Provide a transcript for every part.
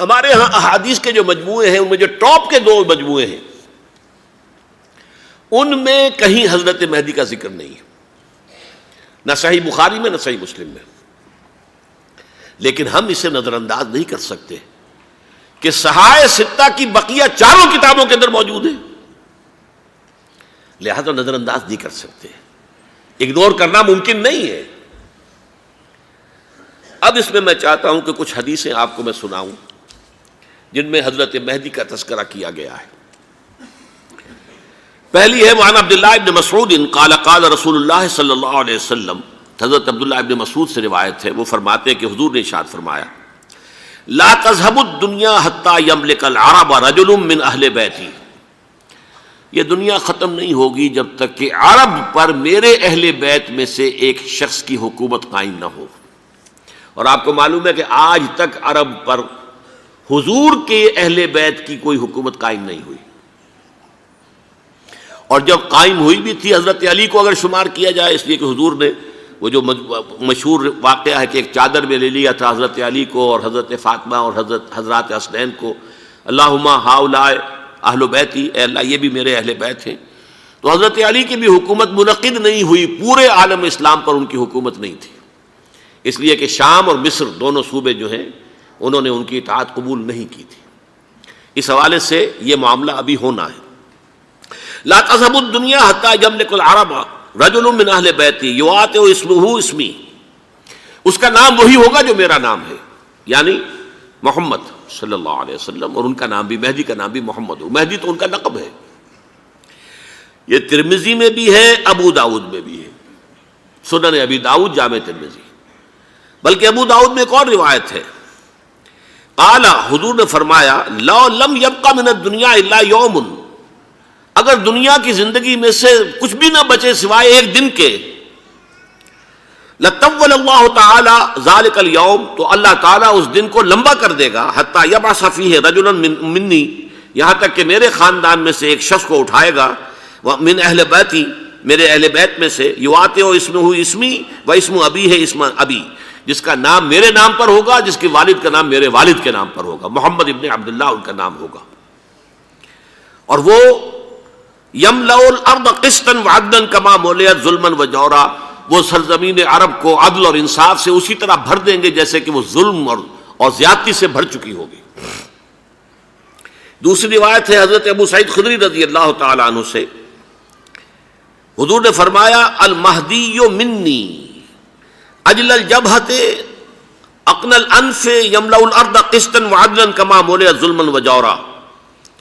ہمارے ہاں احادیث کے جو مجموعے ہیں ان میں جو ٹاپ کے 2 مجموعے ہیں ان میں کہیں حضرت مہدی کا ذکر نہیں ہے، نہ صحیح بخاری میں نہ صحیح مسلم میں. لیکن ہم اسے نظر انداز نہیں کر سکتے کہ صحائح ستہ کی بقیہ 4 کتابوں کے اندر موجود ہے، لہذا نظر انداز نہیں کر سکتے، اگنور کرنا ممکن نہیں ہے. اب اس میں چاہتا ہوں کہ کچھ حدیثیں آپ کو میں سناؤں جن میں حضرت مہدی کا تذکرہ کیا گیا ہے. پہلی ہے وعن عبداللہ ابن مسعود قال قال رسول اللہ صلی اللہ علیہ وسلم. حضرت عبداللہ ابن مسعود سے روایت ہے، وہ فرماتے ہیں کہ حضور نے ارشاد فرمایا لا تذهب الدنيا حتى يملك العرب رجل من اہل بیتی. یہ دنیا ختم نہیں ہوگی جب تک کہ عرب پر میرے اہل بیت میں سے ایک شخص کی حکومت قائم نہ ہو. اور آپ کو معلوم ہے کہ آج تک عرب پر حضور کے اہل بیت کی کوئی حکومت قائم نہیں ہوئی، اور جب قائم ہوئی بھی تھی حضرت علی کو اگر شمار کیا جائے، اس لیے کہ حضور نے وہ جو مشہور واقعہ ہے کہ ایک چادر میں لے لیا تھا حضرت علی کو اور حضرت فاطمہ اور حضرات حسنین کو، اللہم ہؤلاء اہل بیتی، اے اللہ یہ بھی میرے اہل بیت ہیں. تو حضرت علی کی بھی حکومت منعقد نہیں ہوئی، پورے عالم اسلام پر ان کی حکومت نہیں تھی، اس لیے کہ شام اور مصر دونوں صوبے جو ہیں انہوں نے ان کی اطاعت قبول نہیں کی تھی. اس حوالے سے یہ معاملہ ابھی ہونا ہے. لا تذهب الدنيا حتى يملك العرب رجل من اہل بیتی یواطئ اسمہ اسمی، اس کا نام وہی ہوگا جو میرا نام ہے، یعنی محمد صلی اللہ علیہ وسلم، اور ان کا نام بھی مہدی کا نام بھی محمد ہو. مہدی تو ان کا لقب ہے. یہ ترمذی میں بھی ہے، ابو داؤد میں بھی ہے، سنن ابی داؤد جامع ترمذی. بلکہ ابو داؤد میں ایک اور روایت ہے، قال حضور نے فرمایا لو لم يبق من الدنيا الا يوم، اگر دنیا کی زندگی میں سے کچھ بھی نہ بچے سوائے ایک دن کے، لطول اللہ تعالی ذلك اليوم، تو اللہ تعالیٰ اس دن کو لمبا کر دے گا، حتی یبعث فیہ رجلا منی، یہاں تک کہ میرے خاندان میں سے ایک شخص کو اٹھائے گا، من اہل بیتی، میرے اہل بیت میں سے، یواطئ اسمہ اسمی و اسم ابی ہے اسم ابی، جس کا نام میرے نام پر ہوگا، جس کے والد کا نام میرے والد کے نام پر ہوگا، محمد ابن عبداللہ ان کا نام ہوگا. اور وہ یملأ الارض قسطا وعدلا کما ملئت ظلما وجورا، وہ سرزمین عرب کو عدل اور انصاف سے اسی طرح بھر دیں گے جیسے کہ وہ ظلم اور زیادتی سے بھر چکی ہوگی. دوسری روایت ہے حضرت ابو سعید خدری رضی اللہ تعالی عنہ سے، حضور نے فرمایا المہدی منی اجل الجبہۃ اقن الانف یملأ الارض قسطا وعدلا کما ملئت ظلما وجورا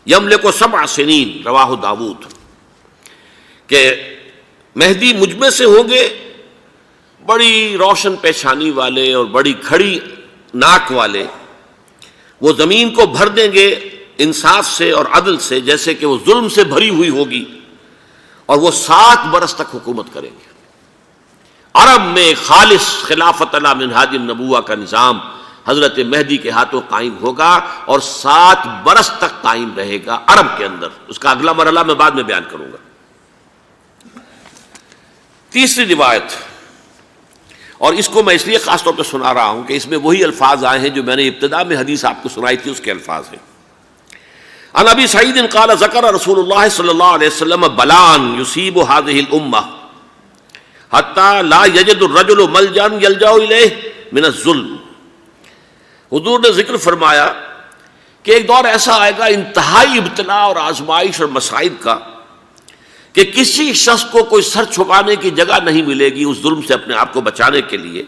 یملک 7 سنین، رواہ داود. کہ مہدی مجھ میں سے ہوں گے بڑی روشن پیشانی والے اور بڑی کھڑی ناک والے، وہ زمین کو بھر دیں گے انصاف سے اور عدل سے جیسے کہ وہ ظلم سے بھری ہوئی ہوگی، اور وہ 7 برس تک حکومت کریں گے. عرب میں خالص خلافت علی منہاج النبوہ کا نظام حضرت مہدی کے ہاتھوں قائم ہوگا، اور 7 برس تک قائم رہے گا عرب کے اندر. اس کا اگلا مرحلہ میں بعد میں بیان کروں گا. تیسری روایت، اور اس کو میں اس لیے خاص طور پہ سنا رہا ہوں کہ اس میں وہی الفاظ آئے ہیں جو میں نے ابتدا میں حدیث آپ کو سنائی تھی، اس کے الفاظ ہیں. عن ابی سعید قال ذکر رسول اللہ صلی اللہ علیہ وسلم بلان یصیب هذه الامہ حتی لا یجد الرجل ملجا یلجا الیہ من الظلم. حضور نے ذکر فرمایا کہ ایک دور ایسا آئے گا انتہائی ابتلا اور آزمائش اور مصائب کا کہ کسی شخص کو کوئی سر چھپانے کی جگہ نہیں ملے گی اس ظلم سے اپنے آپ کو بچانے کے لیے.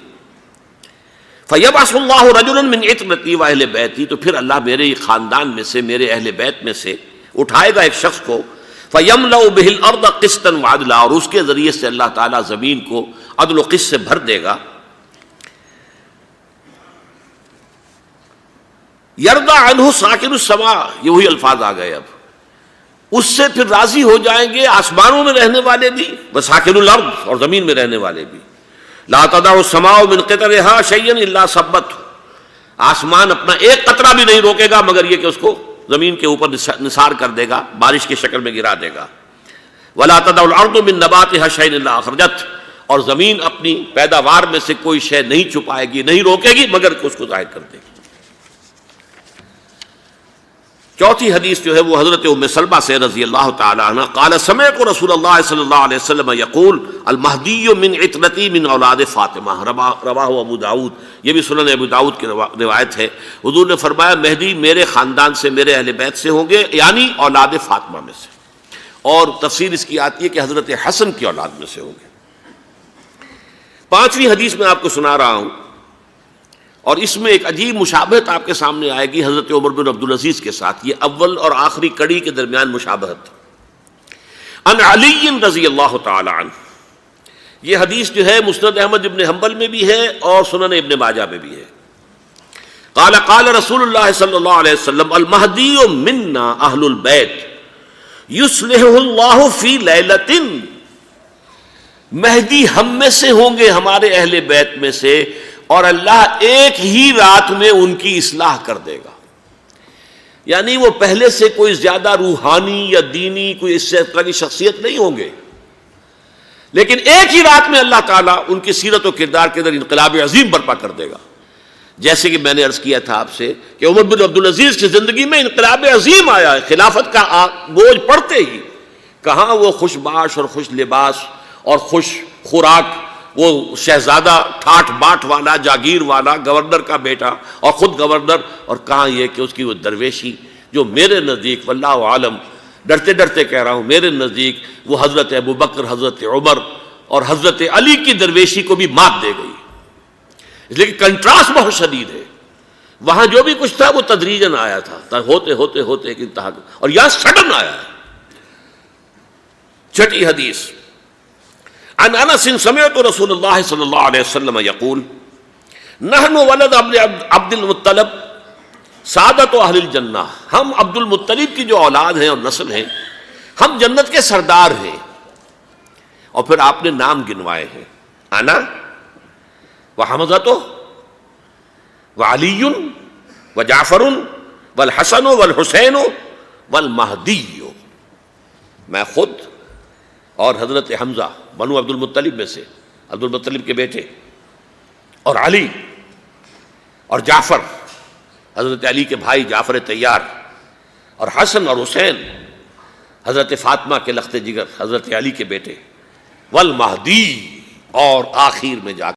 فَيَبْعَثُ اللَّهُ رَجُلًا مِنْ عِتْرَتِي وَأَهْلِ بَيْتِي، تو پھر اللہ میرے خاندان میں سے، میرے اہل بیت میں سے اٹھائے گا ایک شخص کو، فَيَمْلَأُ بِهِ الْأَرْضَ قِسْطًا وَعَدْلًا، اور اس کے ذریعے سے اللہ تعالیٰ زمین کو عدل و قسط سے بھر دے گا. یرضى عنہ ساکن السماء، یہ وہی الفاظ آ گئے. اب اس سے پھر راضی ہو جائیں گے آسمانوں میں رہنے والے بھی، وساکن الارض، اور زمین میں رہنے والے بھی. لا تدع السماء من قطرها شيئا الا ثبته، آسمان اپنا ایک قطرہ بھی نہیں روکے گا مگر یہ کہ اس کو زمین کے اوپر نثار کر دے گا، بارش کی شکل میں گرا دے گا. ولا تدع الارض من نباتها شيئا الا اخرجته، اور زمین اپنی پیداوار میں سے کوئی شے نہیں چھپائے گی، نہیں روکے گی مگر کہ اس کو ظاہر کر دے گی. چوتھی حدیث جو ہے وہ حضرت ام سلمہ سے رضی اللہ تعالی عنہ قال سمعت رسول اللہ صلی اللہ علیہ وسلم یقول المہدی من عترتی من اولاد فاطمہ، رواہ ابو داؤد، یہ بھی سنن ابو داؤد کی روایت ہے۔ حضور نے فرمایا مہدی میرے خاندان سے، میرے اہل بیت سے ہوں گے، یعنی اولاد فاطمہ میں سے، اور تفسیر اس کی آتی ہے کہ حضرت حسن کی اولاد میں سے ہوں گے۔ پانچویں حدیث میں آپ کو سنا رہا ہوں، اور اس میں ایک عجیب مشابہت آپ کے سامنے آئے گی حضرت عمر بن عبدالعزیز کے ساتھ، یہ اول اور آخری کڑی کے درمیان مشابہت۔ ان علی رضی اللہ تعالی عنہ، یہ حدیث جو ہے مسند احمد ابن حنبل میں بھی ہے اور سنن ابن ماجہ میں بھی ہے۔ قال قال رسول اللہ صلی اللہ علیہ وسلم المہدی منا اہل البیت یصلح اللہ فی لیلۃ، مہدی ہم میں سے ہوں گے، ہمارے اہل بیت میں سے، اور اللہ ایک ہی رات میں ان کی اصلاح کر دے گا۔ یعنی وہ پہلے سے کوئی زیادہ روحانی یا دینی کوئی اس طرح کی شخصیت نہیں ہوں گے، لیکن ایک ہی رات میں اللہ تعالیٰ ان کی سیرت و کردار کے اندر انقلاب عظیم برپا کر دے گا۔ جیسے کہ میں نے عرض کیا تھا آپ سے کہ عمر بن عبدالعزیز کی زندگی میں انقلاب عظیم آیا ہے، خلافت کا بوجھ پڑتے ہی کہاں وہ خوش باش اور خوش لباس اور خوش خوراک، وہ شہزادہ ٹھاٹ باٹ والا، جاگیر والا، گورنر کا بیٹا اور خود گورنر، اور کہاں یہ کہ اس کی وہ درویشی جو میرے نزدیک واللہ عالم، ڈرتے ڈرتے کہہ رہا ہوں، میرے نزدیک وہ حضرت ابوبکر، حضرت عمر اور حضرت علی کی درویشی کو بھی مات دے گئی، اس لیے کہ کنٹراسٹ بہت شدید ہے۔ وہاں جو بھی کچھ تھا وہ تدریجاً آیا تھا، ہوتے ہوتے ہوتے ایک انتہا، اور یہاں سڈن آیا ہے۔ چھٹی حدیث عن انس سمعت رسول اللہ صلی اللہ علیہ وسلم یقول نحن ولد عبد المطلب سعادت اہل الجنہ، ہم عبد المطلب کی جو اولاد ہیں اور نسل ہیں، ہم جنت کے سردار ہیں۔ اور پھر آپ نے نام گنوائے ہیں، انا وحمزۃ وعلی وجعفر والحسن والحسین والمہدی، میں خود اور حضرت حمزہ بنو عبد المطلب میں سے، عبد المطلب کے بیٹے، اور علی اور جعفر حضرت علی کے بھائی جعفر طیار، اور حسن اور حسین حضرت فاطمہ کے لخت جگر حضرت علی کے بیٹے، والمہدی، اور آخر میں جا